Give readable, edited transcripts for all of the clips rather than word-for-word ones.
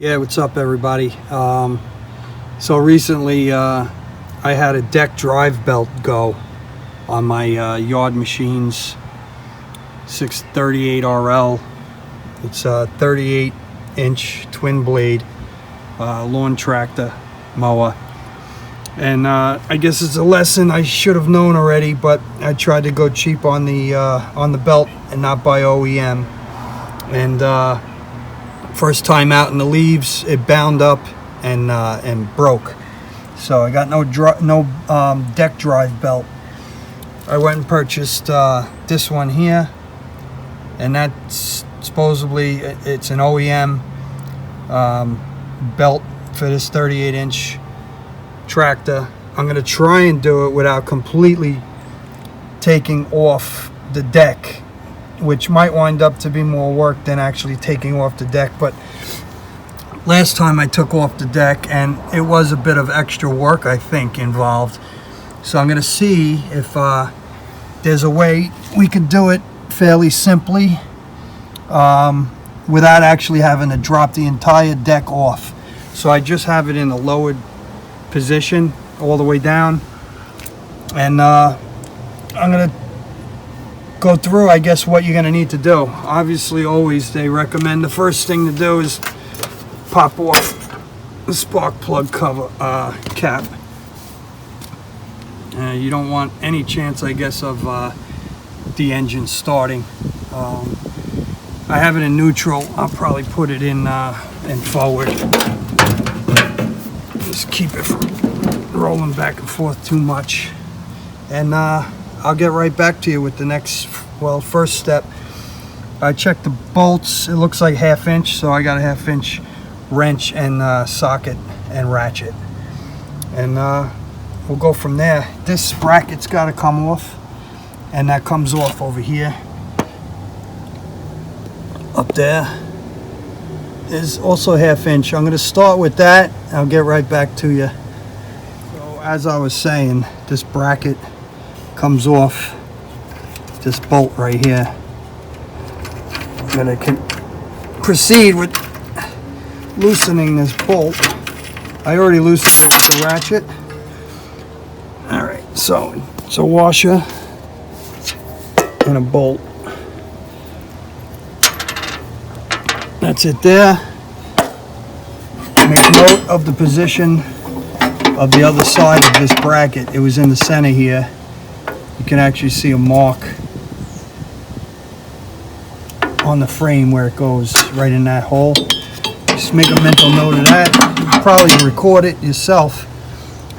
Yeah, what's up everybody? So recently I had a deck drive belt go on my Yard Machines 638 RL. It's a 38-inch twin blade lawn tractor mower, and I guess it's a lesson I should have known already, but I tried to go cheap on the belt and not buy OEM. And first time out in the leaves, it bound up and broke. So I got no deck drive belt. I went and purchased this one here, and that's supposedly it's an OEM belt for this 38-inch tractor. I'm gonna try and do it without completely taking off the deck, which might wind up to be more work than actually taking off the deck. But last time I took off the deck, and it was a bit of extra work, I think, involved. So I'm gonna see if there's a way we can do it fairly simply without actually having to drop the entire deck off. So I just have it in a lowered position all the way down, and I'm gonna go through, I guess, what you're gonna need to do. Obviously, always they recommend the first thing to do is pop off the spark plug cover cap. You don't want any chance, I guess, of the engine starting. I have it in neutral. I'll probably put it in forward. Just keep it from rolling back and forth too much, and I'll get right back to you with the next, first step. I checked the bolts. It looks like 1/2 inch, so I got a 1/2 inch wrench and socket and ratchet, and we'll go from there. This bracket's got to come off, and that comes off over here. Up there is also 1/2 inch. I'm going to start with that. I'll get right back to you. So as I was saying, this bracket comes off this bolt right here. I'm going to proceed with loosening this bolt. I already loosened it with the ratchet. Alright, so it's a washer and a bolt. That's it there. Make note of the position of the other side of this bracket. It was in the center here. You can actually see a mark on the frame where it goes, right in that hole. Just make a mental note of that. You can probably record it yourself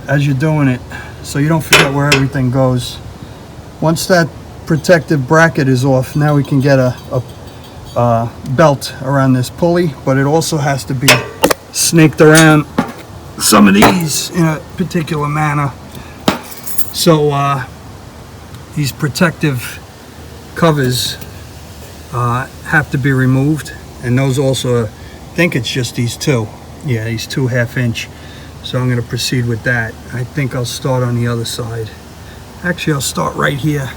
as you're doing it, so you don't forget where everything goes. Once that protective bracket is off, now we can get a belt around this pulley, but it also has to be snaked around some of these in a particular manner. So these protective covers have to be removed, and those also, I think it's just these two. Yeah, these two 1/2 inch. So I'm going to proceed with that. I think I'll start on the other side. Actually, I'll start right here.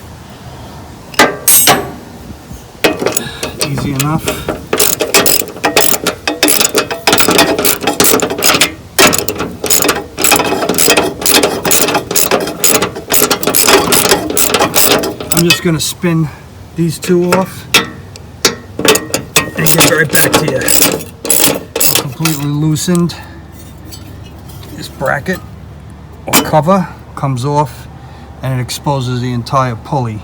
Easy enough. I'm just going to spin these two off and get right back to you. Completely loosened. This bracket or cover comes off, and it exposes the entire pulley,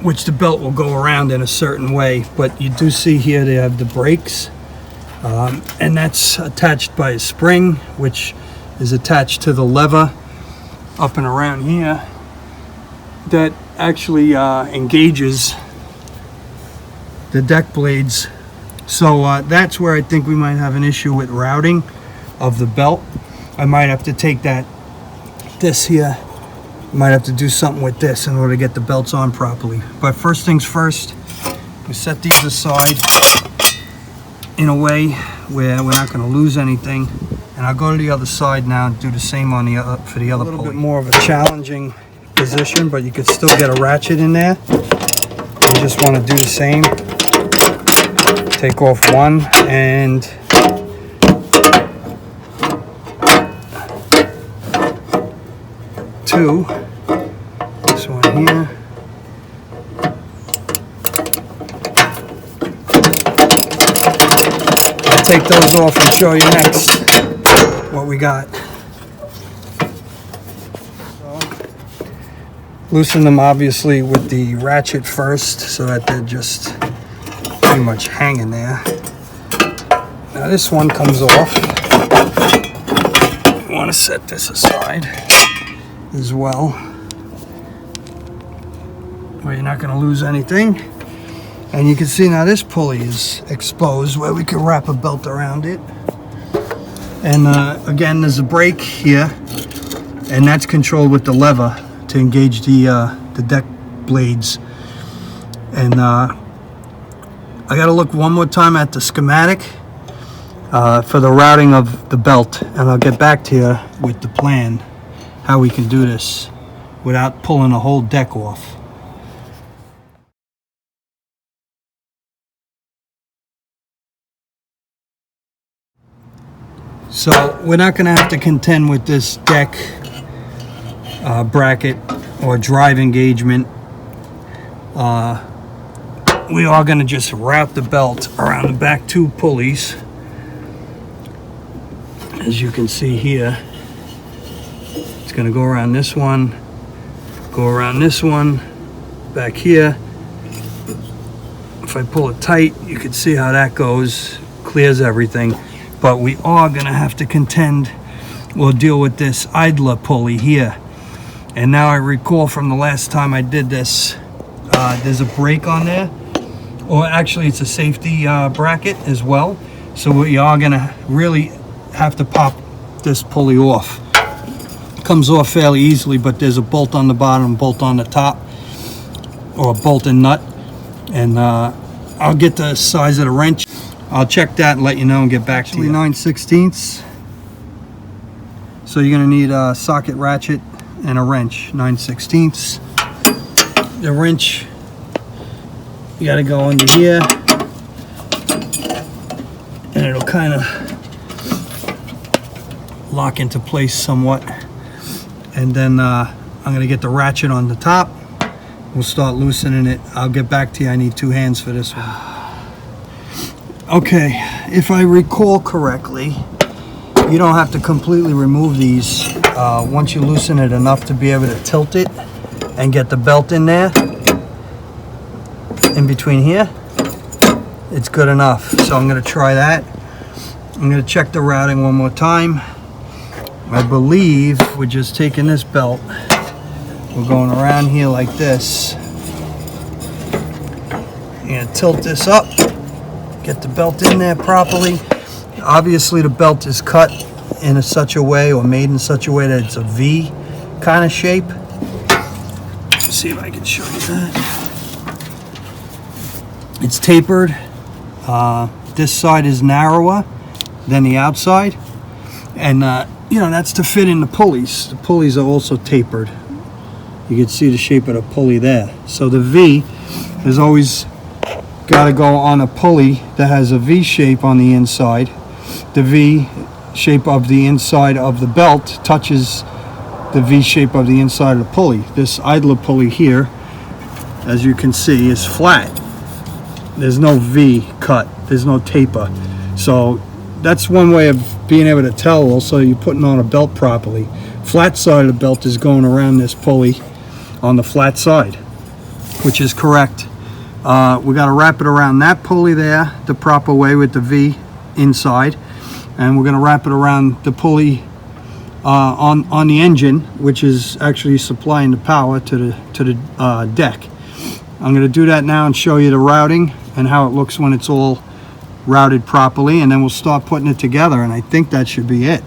which the belt will go around in a certain way. But you do see here they have the brakes, and that's attached by a spring, which is attached to the lever up and around here that actually engages the deck blades. So that's where I think we might have an issue with routing of the belt. I might have to take this here, might have to do something with this in order to get the belts on properly. But first things first, we set these aside in a way where we're not going to lose anything, and I'll go to the other side now and do the same on the other, for the other pulley. A little bit more of a challenging position, but you could still get a ratchet in there. You just want to do the same. take off one and two. This one here. I'll take those off and show you next what we got. So, loosen them obviously with the ratchet first so that they're just pretty much hanging there. Now this one comes off. You want to set this aside as well, where you're not going to lose anything. And you can see now this pulley is exposed where we can wrap a belt around it. And again, there's a brake here, and that's controlled with the lever to engage the deck blades. And I got to look one more time at the schematic for the routing of the belt, and I'll get back to you with the plan how we can do this without pulling a whole deck off. So we're not going to have to contend with this deck bracket or drive engagement. We are going to just wrap the belt around the back two pulleys, as you can see here. It's going to go around this one, go around this one, back here. If I pull it tight, you can see how that goes, clears everything. But we are going to have to contend or deal with this idler pulley here. And now I recall from the last time I did this, there's a brake on there, or actually it's a safety bracket as well. So we are going to really have to pop this pulley off. Comes off fairly easily, but there's a bolt on the bottom, bolt on the top, or a bolt and nut. And I'll get the size of the wrench. I'll check that and let you know and get back to you. 9/16. So you're gonna need a socket ratchet and a wrench. 9/16. The wrench, you gotta go under here, and it'll kind of lock into place somewhat. And then I'm gonna get the ratchet on the top. We'll start loosening it. I'll get back to you. I need two hands for this one. Okay, if I recall correctly, you don't have to completely remove these once you loosen it enough to be able to tilt it and get the belt in there. In between here, it's good enough. So I'm gonna try that. I'm gonna check the routing one more time. I believe we're just taking this belt, we're going around here like this. I'm gonna tilt this up, get the belt in there properly. Obviously the belt is cut in such a way, or made in such a way, that it's a V kind of shape. Let's see if I can show you that. It's tapered. This side is narrower than the outside, and you know, that's to fit in the pulleys. The pulleys are also tapered. You can see the shape of the pulley there. So the V has always got to go on a pulley that has a V shape on the inside. The V shape of the inside of the belt touches the V shape of the inside of the pulley. This idler pulley here, as you can see, is flat. There's no V cut. There's no taper. So that's one way of being able to tell also you're putting on a belt properly. Flat side of the belt is going around this pulley on the flat side, which is correct. We got to wrap it around that pulley there the proper way with the V inside, and we're going to wrap it around the pulley on the engine, which is actually supplying the power to the deck. I'm going to do that now and show you the routing and how it looks when it's all routed properly, and then we'll start putting it together, and I think that should be it.